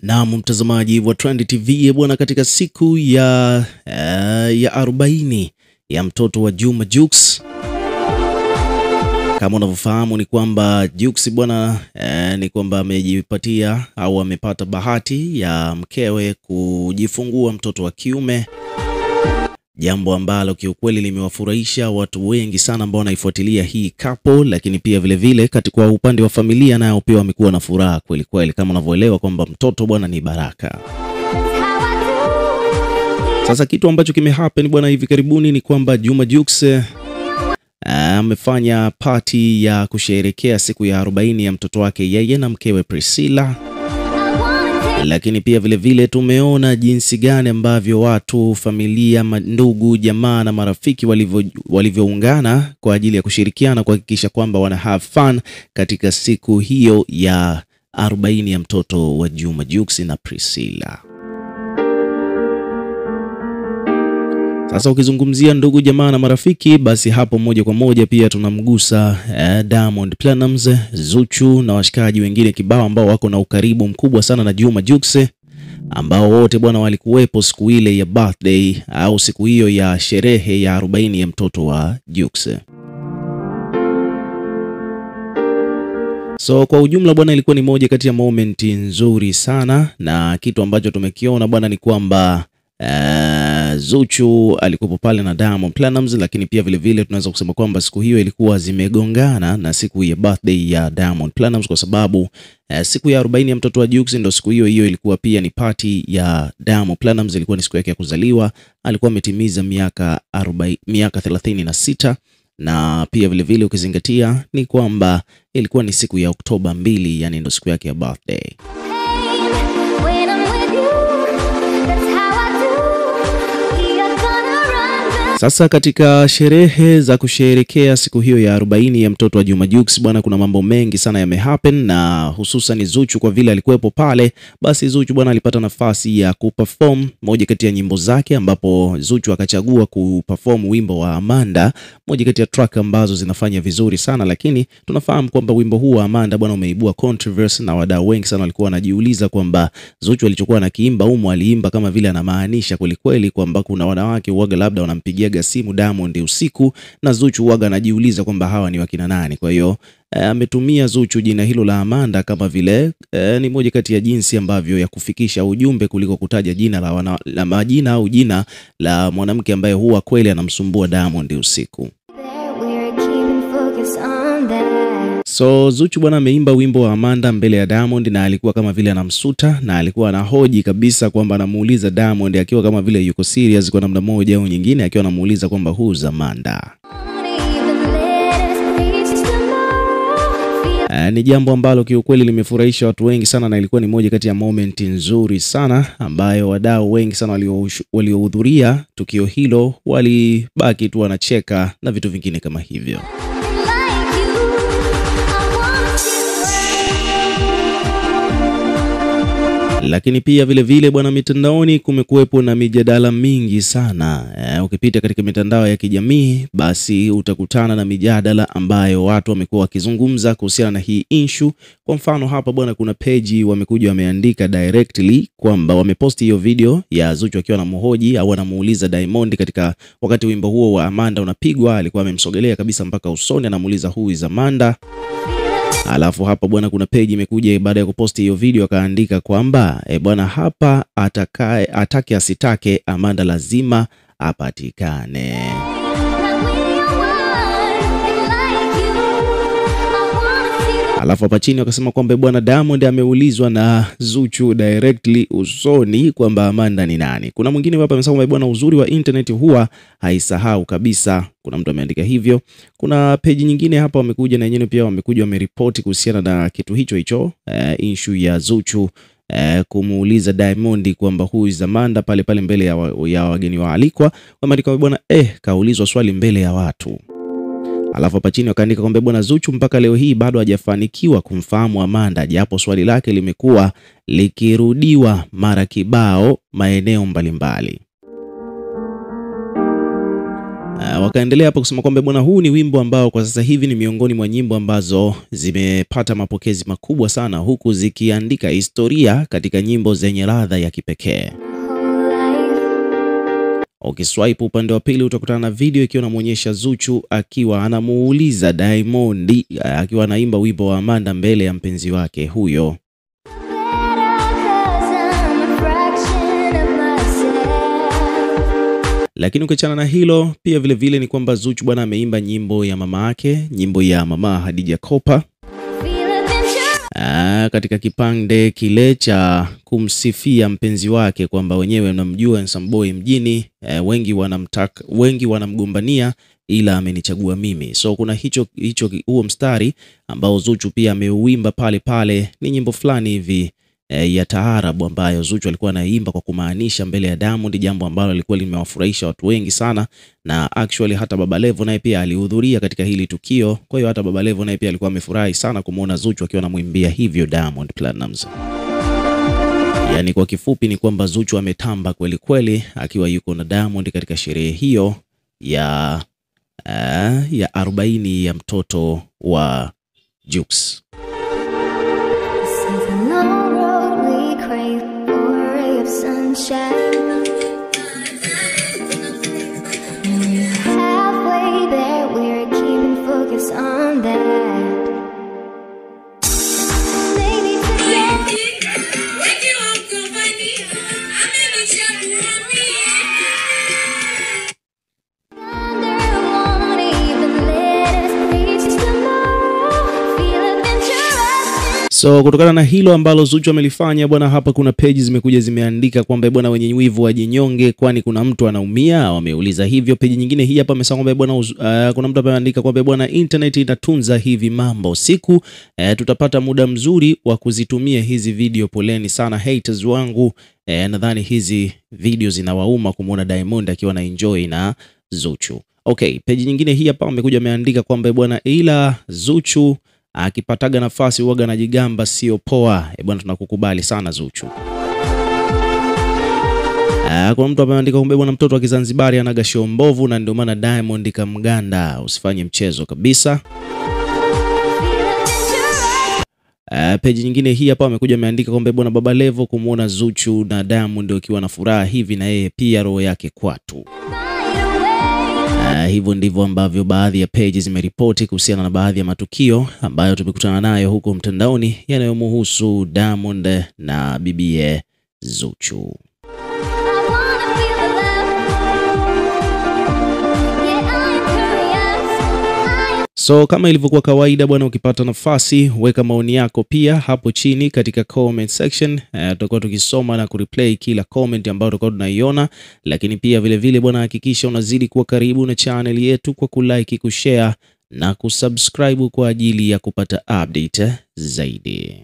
Naam, mtazamaji wa Trend TV bwana, katika siku ya 40 ya mtoto wa Juma Jux, kama unavyofahamu ni kwamba Jux bwana ni kwamba amejipatia au amepata bahati ya mkewe kujifungua mtoto wa kiume, jambo ambalo kiukweli limewafurahisha watu wengi sana ambao wanaifuatilia hii couple, lakini pia vile vile katika upande wa familia nao pia wamekuwa na furaha kweli kweli, kama unavyoelewa kwamba mtoto bwana ni baraka. Sasa kitu ambacho kimehappen bwana hivi karibuni ni kwamba Juma Jux amefanya party ya kusherehekea siku ya 40 ya mtoto wake yeye na mkewe Priscilla. Lakini pia vile vile tumeona jinsi gani ambavyo watu, familia, ndugu, jamaa na marafiki walivyoungana kwa ajili ya kushirikiana kuhakikisha kwamba wana have fun katika siku hiyo ya 40 ya mtoto wa Juma Jux na Priscilla. Sasa ukizungumzia ndugu, jamaa na marafiki, basi hapo moja kwa moja pia tunamgusa Diamond Platnumz, Zuchu na washikaji wengine kibao ambao wako na ukaribu mkubwa sana na Juma Jux, ambao wote bwana walikuwepo siku ile ya birthday au siku hiyo ya sherehe ya 40 ya mtoto wa Jux. So kwa ujumla bwana ilikuwa ni moja kati ya moment nzuri sana, na kitu ambacho tumekiona bwana ni kwamba Zuchu alikuwa pale na Diamond Platnumz, lakini pia vile vile tunaweza kusema kwamba siku hiyo ilikuwa zimegongana na siku ya birthday ya Diamond Platnumz, kwa sababu siku ya 40 ya mtoto wa Jux ndio siku hiyo ilikuwa pia ni party ya Diamond Platnumz, ilikuwa ni siku yake ya kuzaliwa, alikuwa ametimiza miaka 36, na pia vile vile ukizingatia ni kwamba ilikuwa ni siku ya Oktoba 2, yani ndio siku yake ya birthday. Sasa katika sherehe za kusherehekea siku hiyo ya 40 ya mtoto wa Juma Jux bwana, kuna mambo mengi sana yamehappen, na hususan Zuchu kwa vile alikuwepo pale, basi Zuchu bwana alipata nafasi ya kuperform moja kati ya nyimbo zake, ambapo Zuchu akachagua kuperform wimbo wa Amanda, moja kati ya track ambazo zinafanya vizuri sana, lakini tunafahamu kwamba wimbo huu wa Amanda bwana umeibua controversy, na wadau wengi sana walikuwa wanajiuliza kwamba Zuchu alichokuwa anakiimba humo aliimba kama vile anamaanisha kweli kwamba kuna wanawake uaga labda wanampigia simu Diamond usiku, na Zuchu waga anajiuliza kwamba hawa ni wakina nani. Kwa hiyo ametumia Zuchu jina hilo la Amanda kama vile ni moja kati ya jinsi ambavyo ya kufikisha ujumbe kuliko kutaja jina la majina au jina la mwanamke ambaye huwa kweli anamsumbua Diamond usiku. So Zuchu bwana ameimba wimbo wa Amanda mbele ya Diamond, na alikuwa kama vile anamsuta, na alikuwa anahoji kabisa kwamba anamuuliza Diamond akiwa kama vile yuko serious kwa namna moja au nyingine, akiwa anamuuliza kwamba who's Amanda. Ni jambo ambalo kiukweli limefurahisha watu wengi sana, na ilikuwa ni moja kati ya moment nzuri sana ambayo wadau wengi sana waliohudhuria tukio hilo walibaki tu wanacheka na vitu vingine kama hivyo. Lakini pia vile vile bwana, mitandaoni kumekuwepo na mijadala mingi sana. Ukipita katika mitandao ya kijamii basi utakutana na mijadala ambayo watu wamekuwa wakizungumza kuhusiana na hii issue. Kwa mfano hapa bwana, kuna page wamekuja wameandika directly kwamba wameposti hiyo video ya Zuchu akiwa anamhoji au anamuuliza Diamond katika wakati wimbo huo wa Amanda unapigwa, alikuwa amemsogelea kabisa mpaka usoni, anamuuliza who is Amanda. Alafu hapa bwana kuna page imekuja baada ya kuposti hiyo video akaandika kwamba bwana, hapa atake asitake Amanda lazima apatikane. Alafu hapa chini wakasema kwamba bwana Diamond ameulizwa na Zuchu directly usoni kwamba Amanda ni nani. Kuna mwingine hapa amesema kwamba bwana, uzuri wa internet huwa haisahau kabisa. Kuna mtu ameandika hivyo. Kuna page nyingine hapa wamekuja na yenyewe pia wamekuja wameripoti kuhusiana na kitu hicho issue ya Zuchu kumuuliza Diamond kwamba who is Amanda pale mbele ya wageni waalikwa. Wameandika bwana kaulizwa swali mbele ya watu. Alafu hapa chini wakaandika kwamba bwana, Zuchu mpaka leo hii bado hajafanikiwa kumfahamu Amanda, japo swali lake limekuwa likirudiwa mara kibao maeneo mbalimbali. Wakaendelea hapa kusema kwamba bwana, huu ni wimbo ambao kwa sasa hivi ni miongoni mwa nyimbo ambazo zimepata mapokezi makubwa sana, huku zikiandika historia katika nyimbo zenye ladha ya kipekee. Ukiswipe upande wa pili utakutana na video ikiwa inamuonyesha Zuchu akiwa anamuuliza Diamond akiwa anaimba wimbo wa Amanda mbele ya mpenzi wake huyo. Lakini ukiachana na hilo pia vile vile ni kwamba Zuchu bwana ameimba nyimbo ya mama yake, nyimbo ya mama Hadija Kopa. Katika kipande kile cha kumsifia mpenzi wake kwamba wenyewe mnamjua handsome boy mjini, wengi wanamgombania ila amenichagua mimi. So kuna huo mstari ambao Zuchu pia ameuimba pale. Ni nyimbo fulani hivi ya taarabu ambayo Zuchu alikuwa anaimba kwa kumaanisha mbele ya Diamond, jambo ambalo lilikuwa limewafurahisha watu wengi sana, na actually hata Baba Levo naye pia alihudhuria katika hili tukio. Kwa hiyo hata Baba Levo naye pia alikuwa amefurahi sana kumuona Zuchu akiwa anamwimbia hivyo Diamond Platnumz. Yani kwa kifupi ni kwamba Zuchu ametamba kweli kweli akiwa yuko na Diamond katika sherehe hiyo ya 40 ya mtoto wa Jux. So kutokana na hilo ambalo Zuchu amelifanya bwana, hapa kuna pages zimekuja zimeandika kwamba bwana, wenye wivu wajinyonge kwani kuna mtu anaumia. Wameuliza hivyo. Page nyingine hii hapa amesema kwamba bwana, kuna mtu ameandika kwamba bwana, internet inatunza hivi mambo, siku tutapata muda mzuri wa kuzitumia hizi video. Poleni sana haters wangu, nadhani hizi video zinawauma kumuona Diamond akiwa na enjoy na Zuchu. Okay, page nyingine hii hapa amekuja ameandika kwamba bwana, ila Zuchu akipataga nafasi huaga anajigamba sio poa. Bwana, tunakukubali sana Zuchu. Kuna mtu ameandika kwamba bwana, mtoto wa Kizanzibari anaga show mbovu na ndio maana Diamond kamganda, usifanye mchezo kabisa. Page nyingine hii hapa amekuja ameandika kwamba bwana, Baba Levo kumuona Zuchu na Diamond wakiwa na furaha hivi na yeye pia roho yake kwatu. Hivyo ndivyo ambavyo baadhi ya pages zimeripoti kuhusiana na baadhi ya matukio ambayo tumekutana nayo huko mtandaoni yanayomhusu Diamond na bibie Zuchu. So kama ilivyokuwa kawaida bwana, ukipata nafasi weka maoni yako pia hapo chini katika comment section. Tutakuwa tukisoma na kureplay kila comment ambayo tutakuwa tunaiona, lakini pia vile vile bwana, hakikisha unazidi kuwa karibu na channel yetu kwa kulike, kushare na kusubscribe kwa ajili ya kupata update zaidi.